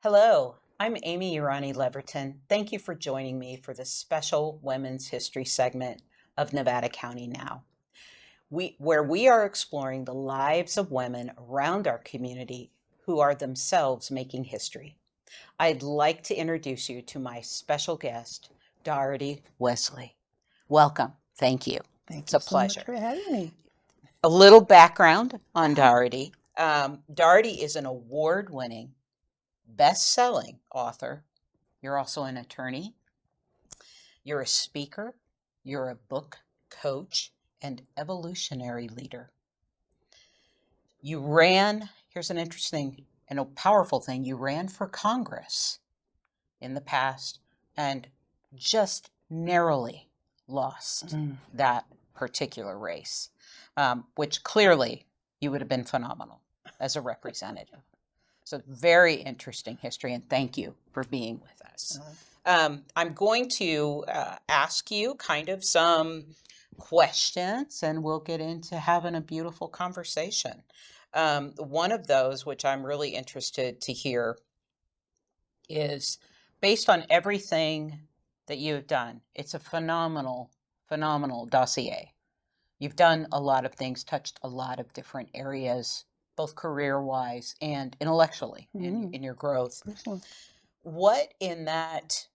Hello, I'm Amy Urani Leverton. Thank you for joining me for this special Women's History segment of Nevada County Now, where we are exploring the lives of women around our community who are themselves making history. I'd like to introduce you to my special guest, Darity Wesley. Welcome. Thank you. Thank It's you a so much pleasure. for having me. A little background on Darity. Darity is an award-winning, best-selling author. You're also an attorney. You're a speaker. You're a book coach and evolutionary leader. Here's an interesting and a powerful thing. You ran for Congress in the past and just narrowly lost that particular race, which clearly you would have been phenomenal as a representative. So very interesting history, and thank you for being with us. I'm going to ask you kind of some questions, and we'll get into having a beautiful conversation. One of those, which I'm really interested to hear, is based on everything that you have done. It's a phenomenal, phenomenal dossier. You've done a lot of things, touched a lot of different areas, both career-wise and intellectually in your growth. Excellent. What in that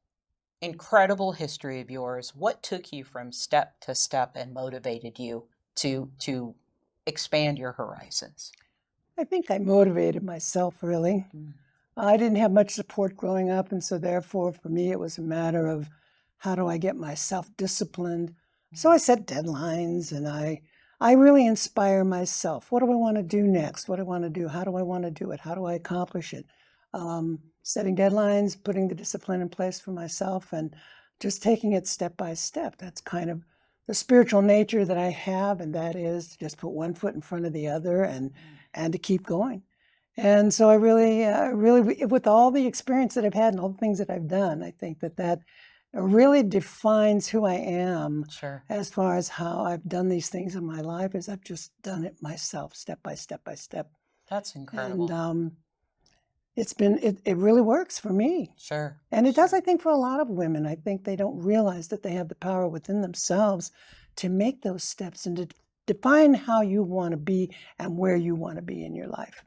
incredible history of yours, what took you from step to step and motivated you to expand your horizons? I think I motivated myself, really. I didn't have much support growing up, and so therefore, for me, it was a matter of how do I get myself disciplined. So I set deadlines, and I really inspire myself. What do I want to do next? What do I want to do? How do I want to do it? How do I accomplish it? Setting deadlines, putting the discipline in place for myself, and just taking it step by step. That's kind of the spiritual nature that I have, and that is to just put one foot in front of the other and to keep going. And so I really, with all the experience that I've had and all the things that I've done, I think that really defines who I am. Sure. As far as how I've done these things in my life, is I've just done it myself, step by step by step. That's incredible. And it really works for me. Sure. And it does, I think, for a lot of women. I think they don't realize that they have the power within themselves to make those steps and to define how you want to be and where you want to be in your life.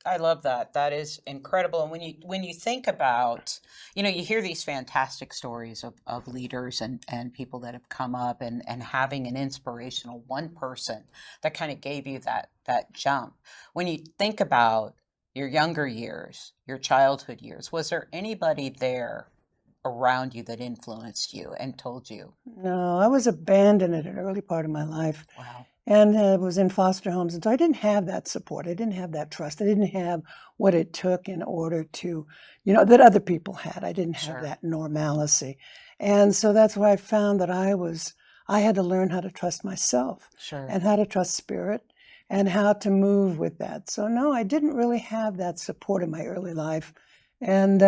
I love that. That is incredible. And when you think about, you hear these fantastic stories of leaders and people that have come up and having an inspirational one person that kind of gave you that jump. When you think about your younger years, your childhood years, was there anybody there around you that influenced you and told you? No, I was abandoned at an early part of my life. Wow. And was in foster homes. And so I didn't have that support. I didn't have that trust. I didn't have what it took in order to, that other people had. I didn't have Sure. that normalcy. And so that's why I found that I had to learn how to trust myself. Sure. And how to trust spirit and how to move with that. So no, I didn't really have that support in my early life. And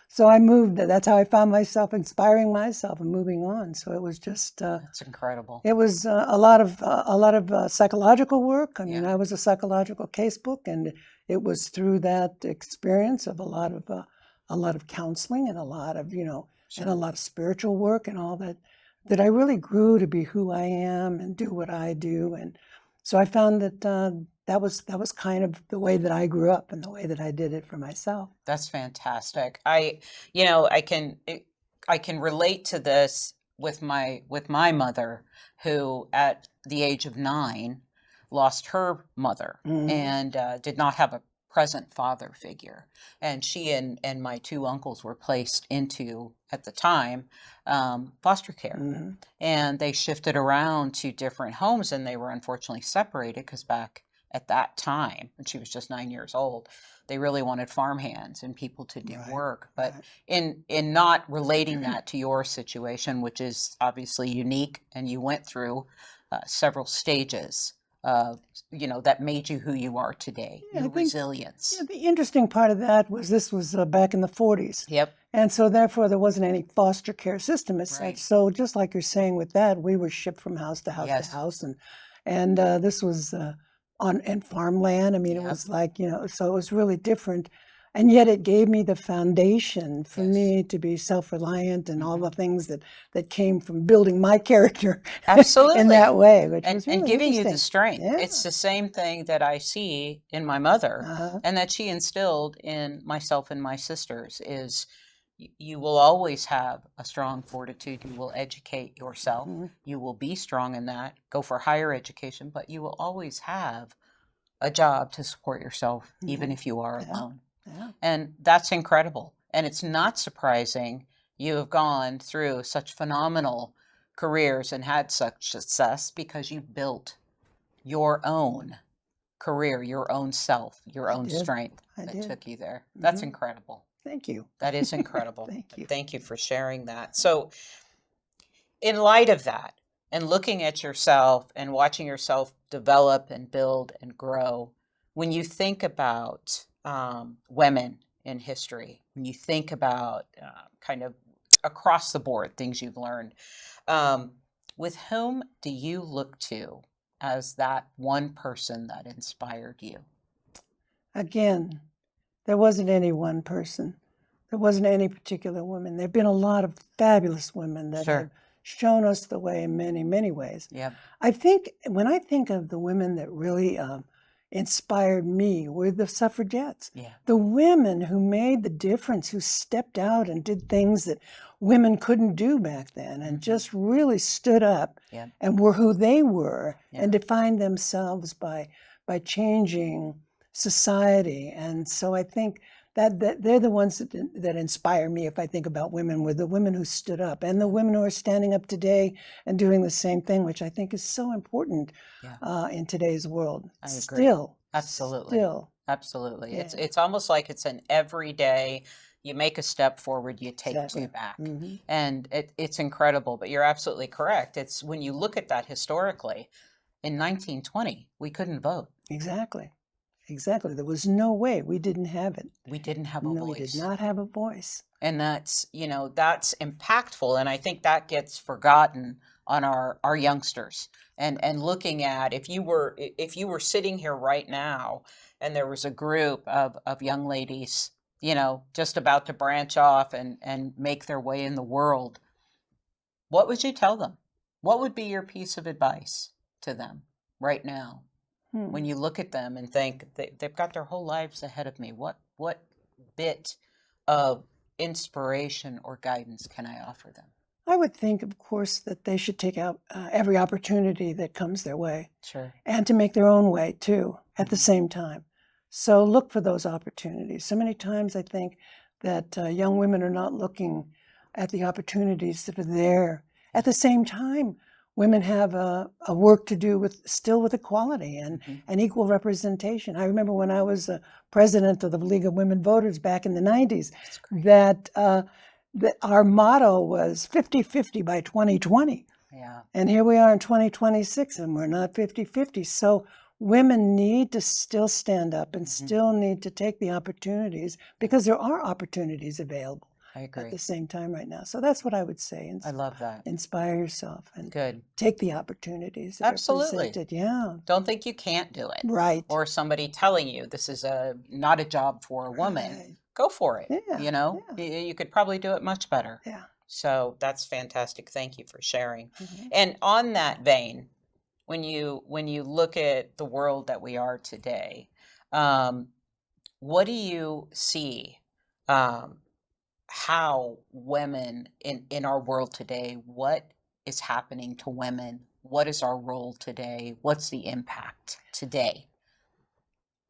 so I moved. That's how I found myself inspiring myself and moving on. So it was just. That's incredible. It was a lot of psychological work. I mean, Yeah. I was a psychological casebook, and it was through that experience of a lot of counseling and a lot of Sure. and a lot of spiritual work and all that I really grew to be who I am and do what I do. And so I found that that was kind of the way that I grew up and the way that I did it for myself. That's fantastic. I can relate to this with my mother, who at the age of 9 lost her mother and did not have a present father figure. And she and my two uncles were placed into, at the time, foster care. And they shifted around to different homes, and they were unfortunately separated because back at that time, when she was just 9 years old, they really wanted farmhands and people to do work. But in not relating that to your situation, which is obviously unique, and you went through several stages that made you who you are today, your resilience. Yeah, the interesting part of that was this was back in the 40s. Yep. And so therefore there wasn't any foster care system as Right. such. So just like you're saying with that, we were shipped from house to house Yes. to house. And this was on farmland. I mean, it Yep. was like, so it was really different. And yet it gave me the foundation for Yes. me to be self-reliant and all the things that came from building my character Absolutely. in that way, which was And really giving you the interesting. strength. Yeah. It's the same thing that I see in my mother Uh-huh. and that she instilled in myself and my sisters is you will always have a strong fortitude. You will educate yourself. Mhm. You will be strong in that. Go for higher education, but you will always have a job to support yourself, even Mhm. if you are Yeah. alone. Yeah. And that's incredible. And it's not surprising you have gone through such phenomenal careers and had such success because you built your own career, your own self, your I own did. strength I that did. took you there. That's Mhm. incredible. Thank you. That is incredible. Thank you. Thank you for sharing that. So, in light of that, and looking at yourself and watching yourself develop and build and grow, when you think about women in history, when you think about kind of across the board things you've learned, um, with whom do you look to as that one person that inspired you? Again, there wasn't any one person. There wasn't any particular woman. There have been a lot of fabulous women that have Sure. shown us the way in many, many ways. Yep. I think when I think of the women that really inspired me were the suffragettes. Yeah. The women who made the difference, who stepped out and did things that women couldn't do back then and just really stood up Yep. and were who they were Yeah. and defined themselves by changing society. And so I think that they're the ones that inspire me if I think about women, were the women who stood up and the women who are standing up today and doing the same thing, which I think is so important Yeah. in today's world. I agree. Still, Absolutely. yeah. It's almost like it's an everyday, you make a step forward, you take Exactly. two back. Mhm. And it's incredible, but you're absolutely correct. It's when you look at that historically, in 1920, we couldn't vote. Exactly. Exactly. There was no way. We didn't have it. We didn't have a No, we did voice. not have a voice. And that's, that's impactful. And I think that gets forgotten on our youngsters. And looking at if you were sitting here right now and there was a group of young ladies, just about to branch off and make their way in the world, what would you tell them? What would be your piece of advice to them right now? When you look at them and think they've got their whole lives ahead of me, what bit of inspiration or guidance can I offer them? I would think, of course, that they should take out every opportunity that comes their way Sure. and to make their own way too at the same time. So look for those opportunities. So many times I think that young women are not looking at the opportunities that are there. At the same time, women have a work to do with equality and equal representation. I remember when I was president of the League of Women Voters back in the 90s, that our motto was 50-50 by 2020. Yeah. And here we are in 2026 and we're not 50-50. So women need to still stand up and still need to take the opportunities because there are opportunities available I agree. at the same time right now. So that's what I would say. I love that. Inspire yourself and Good. take the opportunities that Absolutely. are presented. Yeah. Don't think you can't do it. Right. Or somebody telling you this is not a job for a woman. Right. Go for it. Yeah. You could probably do it much better. Yeah. So that's fantastic. Thank you for sharing. And on that vein, when you look at the world that we are today, what do you see how women in our world today, what is happening to women? What is our role today? What's the impact today?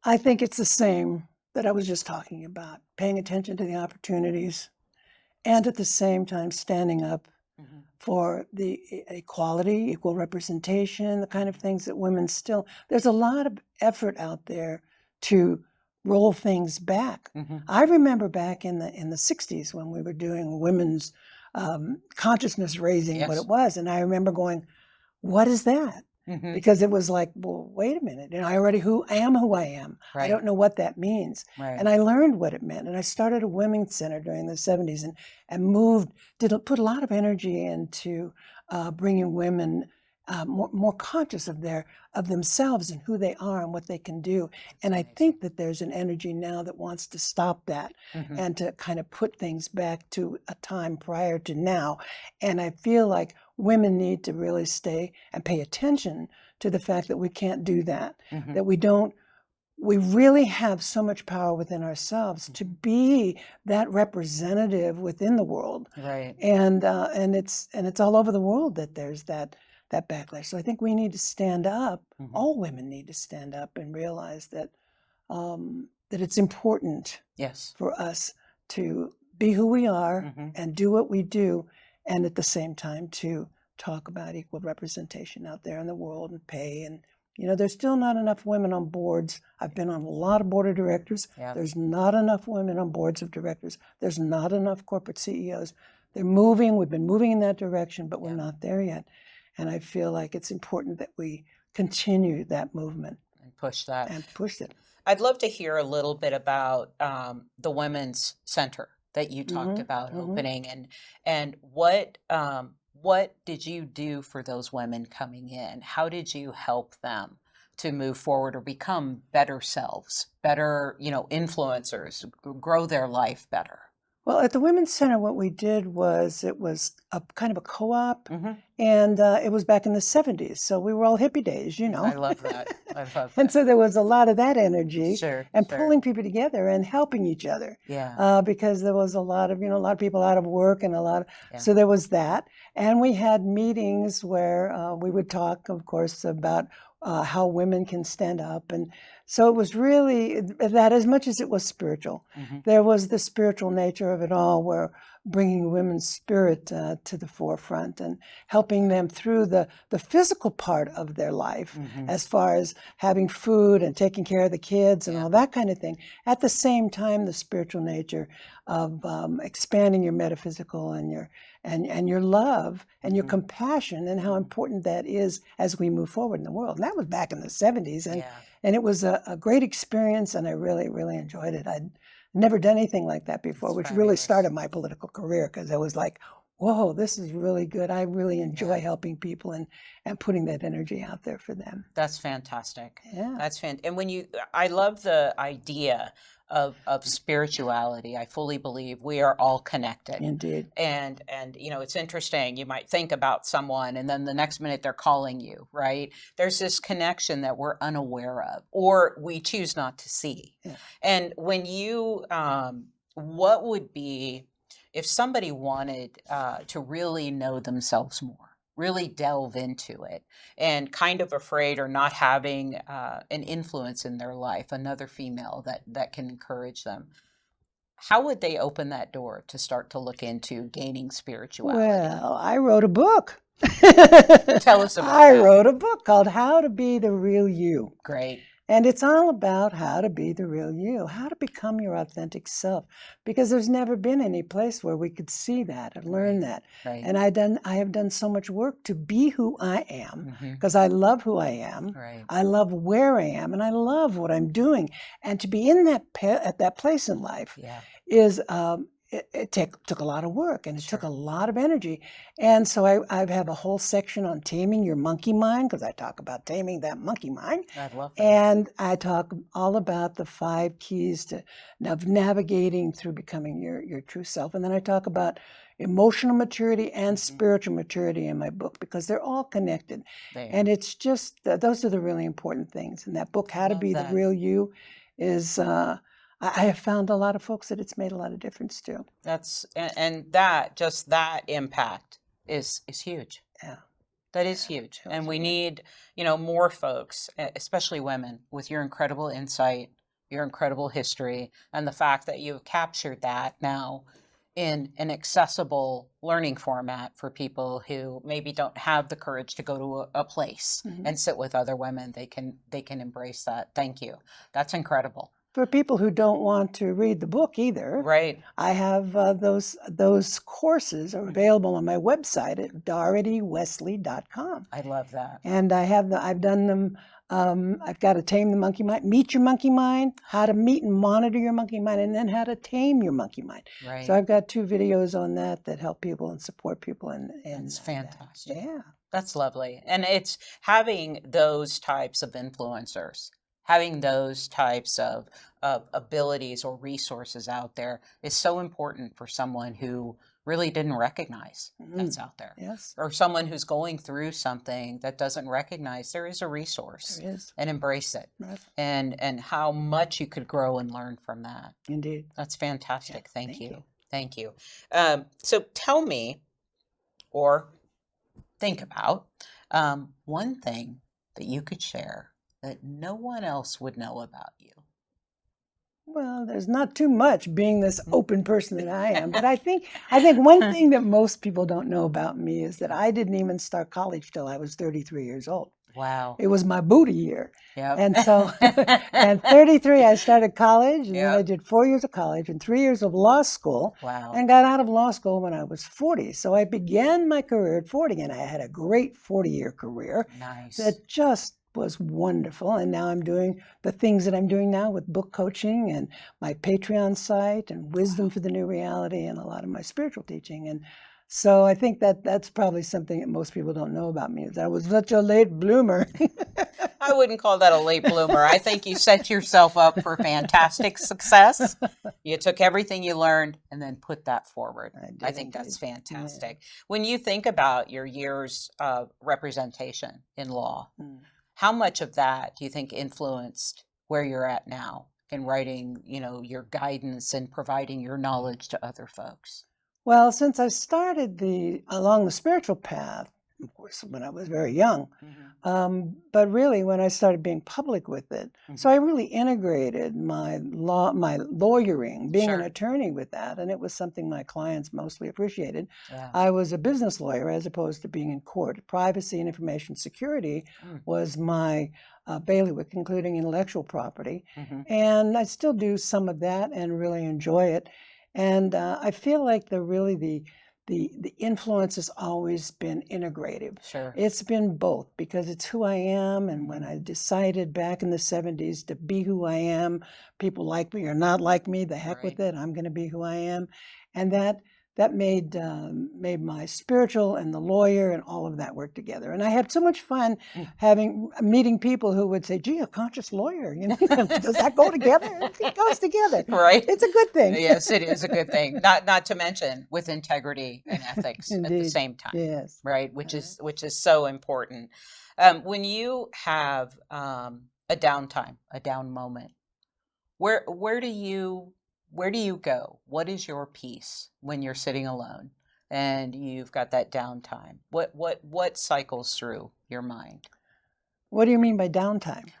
I think it's the same that I was just talking about, paying attention to the opportunities and at the same time standing up for the equality, equal representation, the kind of things that women still, there's a lot of effort out there to roll things back. I remember back in the 60s when we were doing women's consciousness raising, what it was, and I remember going, what is that? Because it was like, well, wait a minute, I already am who I am. Right. I don't know what that means. Right. And I learned what it meant. And I started a women's center during the 70s and put a lot of energy into bringing women more conscious of themselves and who they are and what they can do. And I amazing. think that there's an energy now that wants to stop that Mhm. and to kind of put things back to a time prior to now. And I feel like women need to really stay and pay attention to the fact that we can't do that, Mhm. that we really have so much power within ourselves to be that representative within the world. Right. And it's all over the world that there's that backlash. So I think we need to stand up. Mhm. All women need to stand up and realize that that it's important Yes. for us to be who we are Mhm. and do what we do, and at the same time to talk about equal representation out there in the world and pay. And there's still not enough women on boards. I've been on a lot of board of directors. Yeah. There's not enough women on boards of directors. There's not enough corporate CEOs. They're moving. We've been moving in that direction, but we're Yeah. not there yet. And I feel like it's important that we continue that movement And push that. and push it. I'd love to hear a little bit about the Women's Center that you talked Mhm, about mhm. opening, and what did you do for those women coming in? How did you help them to move forward or become better selves, better, influencers, grow their life better? Well, at the Women's Center, what we did was it was a kind of a co-op, Hmm. and it was back in the 70s. So we were all hippie days, I love that. I love And that. so there was a lot of that energy Sure, and sure. pulling people together and helping each other Yeah, because there was a lot of people out of work and yeah. so there was that. And we had meetings where we would talk, of course, about how women can stand up. And so it was really that as much as it was spiritual, Hmm. there was the spiritual nature of it all where bringing women's spirit to the forefront and helping them through the physical part of their life Hmm. as far as having food and taking care of the kids and Yeah. all that kind of thing. At the same time, the spiritual nature of expanding your metaphysical and your love and your Mhm. compassion and how important that is as we move forward in the world. And that was back in the 70s. Yeah. And it was a great experience, and I really, really enjoyed it. I'd never done anything like that before, It's which really fabulous. started my political career because I was like, whoa, this is really good. I really enjoy Yeah. helping people and putting that energy out there for them. That's fantastic. Yeah, That's and I love the idea of spirituality. I fully believe we are all connected. indeed. And it's interesting. You might think about someone and then the next minute they're calling you, right? There's this connection that we're unaware of or we choose not to see. Yeah. And when what would be if somebody wanted to really know themselves more, really delve into it, and kind of afraid or not having an influence in their life, another female that can encourage them, how would they open that door to start to look into gaining spirituality? Well, I wrote a book. Tell us about I that. wrote a book called How to Be the Real You. Great. And it's all about how to be the real you, how to become your authentic self, because there's never been any place where we could see that and learn Right. that. Right. And I have done so much work to be who I am, Hmm. because I love who I am. Right. I love where I am, and I love what I'm doing. And to be in at that place in life Yeah. is it took a lot of work and it took Sure. a lot of energy. And so I have a whole section on taming your monkey mind, because I talk about taming that monkey mind. I love that. And I talk all about the 5 keys of navigating through becoming your true self. And then I talk about emotional maturity and spiritual maturity in my book, because they're all connected. And it's just, those are the really important things. And that book, How to Love Be the that. Real You, is, I have found a lot of folks that it's made a lot of difference to. And that impact is huge. Yeah. That is huge. And we need, more folks, especially women, with your incredible insight, your incredible history, and the fact that you've captured that now in an accessible learning format for people who maybe don't have the courage to go to a place and sit with other women. They can embrace that. Thank you. That's incredible. For people who don't want to read the book either, Right. I have those courses are available on my website at daritywesley.com. I love that. And I've done them. I've got to tame the monkey mind, meet your monkey mind, how to meet and monitor your monkey mind, and then how to tame your monkey mind. Right. So I've got 2 videos on that help people and support people. It's fantastic. Yeah. That's lovely. And it's having those types of influencers, having those types of abilities or resources out there is so important for someone who really didn't recognize that's out there. Yes, Or someone who's going through something that doesn't recognize there is a resource there is. and embrace it. Right. And how much you could grow and learn from that. Indeed. That's fantastic. Yes, Thank thank you. you. Thank you. So tell me, or think about one thing that you could share that no one else would know about you. Well, there's not too much being this open person that I am, but I think one thing that most people don't know about me is that I didn't even start college till I was 33 years old. Wow. It was my booty year. Yep. And so, and 33, I started college, and then I Yep. did 4 years of college and 3 years of law school, Wow. and got out of law school when I was 40. So I began my career at 40, and I had a great 40-year career Nice. that just was wonderful. And now I'm doing the things that I'm doing now with book coaching and my Patreon site and Wisdom for the New Reality and a lot of my spiritual teaching. And so I think that that's probably something that most people don't know about me, is I was such a late bloomer. I wouldn't call that a late bloomer. I think you set yourself up for fantastic success. You took everything you learned and then put that forward. I think that's fantastic. Yeah. When you think about your years of representation in law, how much of that do you think influenced where you're at now in writing, your guidance and providing your knowledge to other folks? Well, since I started along the spiritual path, of course, when I was very young, but really when I started being public with it, so I really integrated my lawyering, being an attorney with that, and it was something my clients mostly appreciated. Yeah. I was a business lawyer as opposed to being in court. Privacy and information security was my bailiwick, including intellectual property, and I still do some of that and really enjoy it. And I feel like the influence has always been integrative. Sure. It's been both, because it's who I am. And when I decided back in the 70s to be who I am, people like me or not like me, the heck with it, I'm going to be who I am. And that made my spiritual and the lawyer and all of that work together. And I had so much fun meeting people who would say, gee, a conscious lawyer, does that go together? It goes together. Right. It's a good thing. Yes, it is a good thing. Not to mention with integrity and ethics at the same time. Yes. Right, which is so important. When you have a downtime, a down moment, where do you go? What is your peace when you're sitting alone and you've got that downtime? What cycles through your mind? What do you mean by downtime?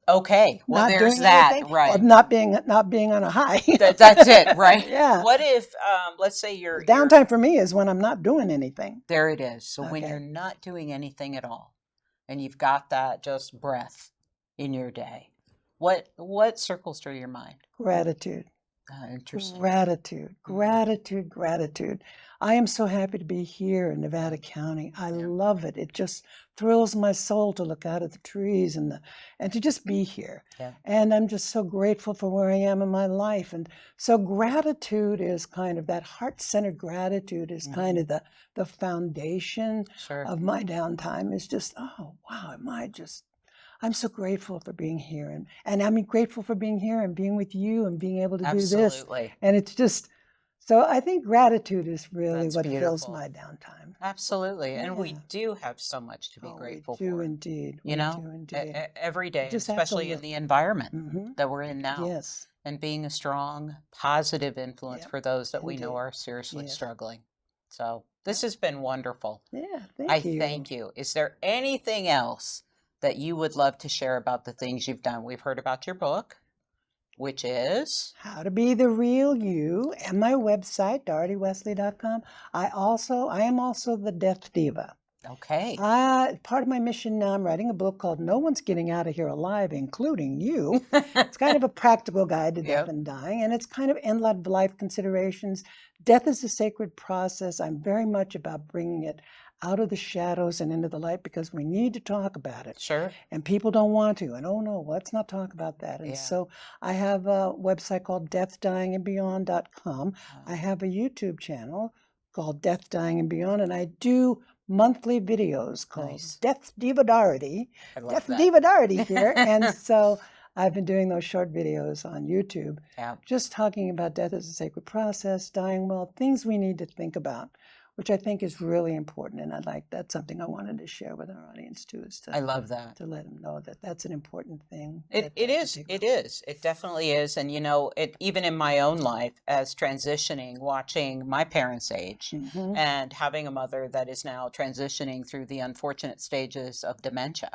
Okay, well, not there's doing that, anything, right? Or not being on a high. That's it, right? Yeah. What if, let's say you're downtime for me is when I'm not doing anything. There it is. So when you're not doing anything at all, and you've got that just breath in your day, what circles through your mind? Gratitude. Interesting. Gratitude. I am so happy to be here in Nevada County. I love it. It just thrills my soul to look out at the trees and to just be here. Yeah. And I'm just so grateful for where I am in my life. And so gratitude is kind of that heart-centered gratitude is kind of the foundation of my downtime. Is just, oh, wow, I'm so grateful for being here, and I'm grateful for being here and being with you and being able to do this. Absolutely. And it's just, so I think gratitude is really what fills my downtime. Absolutely. And we do have so much to be grateful for. We do indeed. Every day, especially in the environment that we're in now. Yes. And being a strong, positive influence for those that we know are seriously struggling. So this has been wonderful. Yeah, I thank you. Is there anything else that you would love to share about the things you've done? We've heard about your book, which is How to Be the Real You, and my website, DarityWesley.com. I am also the Death Diva. Okay. Part of my mission now, I'm writing a book called No One's Getting Out of Here Alive, Including You. It's kind of a practical guide to death and dying, and it's kind of end-of-life considerations. Death is a sacred process. I'm very much about bringing it out of the shadows and into the light, because we need to talk about it. Sure. And people don't want to. And oh no, let's not talk about that. And so I have a website called deathdyingandbeyond.com. I have a YouTube channel called Death, Dying, and Beyond, and I do monthly videos called Nice. Deaf Diva Darity. I love Deaf that. Diva Darity here. And so I've been doing those short videos on YouTube, Yeah. just talking about death as a sacred process, dying well, things we need to think about, which I think is really important. And that's something I wanted to share with our audience too, is I love that. to let them know that that's an important thing. It is. It is. It definitely is. And even in my own life, as transitioning, watching my parents age, and having a mother that is now transitioning through the unfortunate stages of dementia,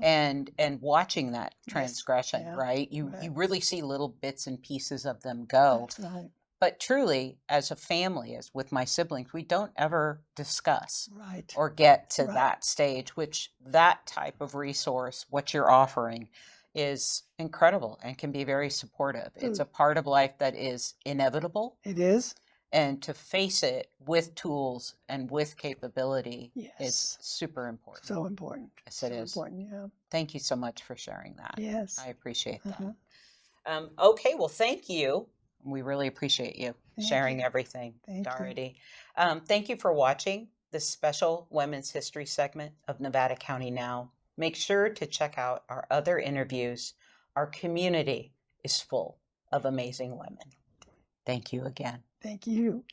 and watching that transgression, right? You really see little bits and pieces of them go. That's right. But truly, as a family, as with my siblings, we don't ever discuss or get to that stage, which that type of resource, what you're offering, is incredible and can be very supportive. It's a part of life that is inevitable. It is. And to face it with tools and with capability is super important. So important. Yes, it is. Important, yeah. Thank you so much for sharing that. Yes. I appreciate that. Okay, well, thank you. We really appreciate you sharing everything, Darity. Thank you for watching this special Women's History segment of Nevada County Now. Make sure to check out our other interviews. Our community is full of amazing women. Thank you again. Thank you.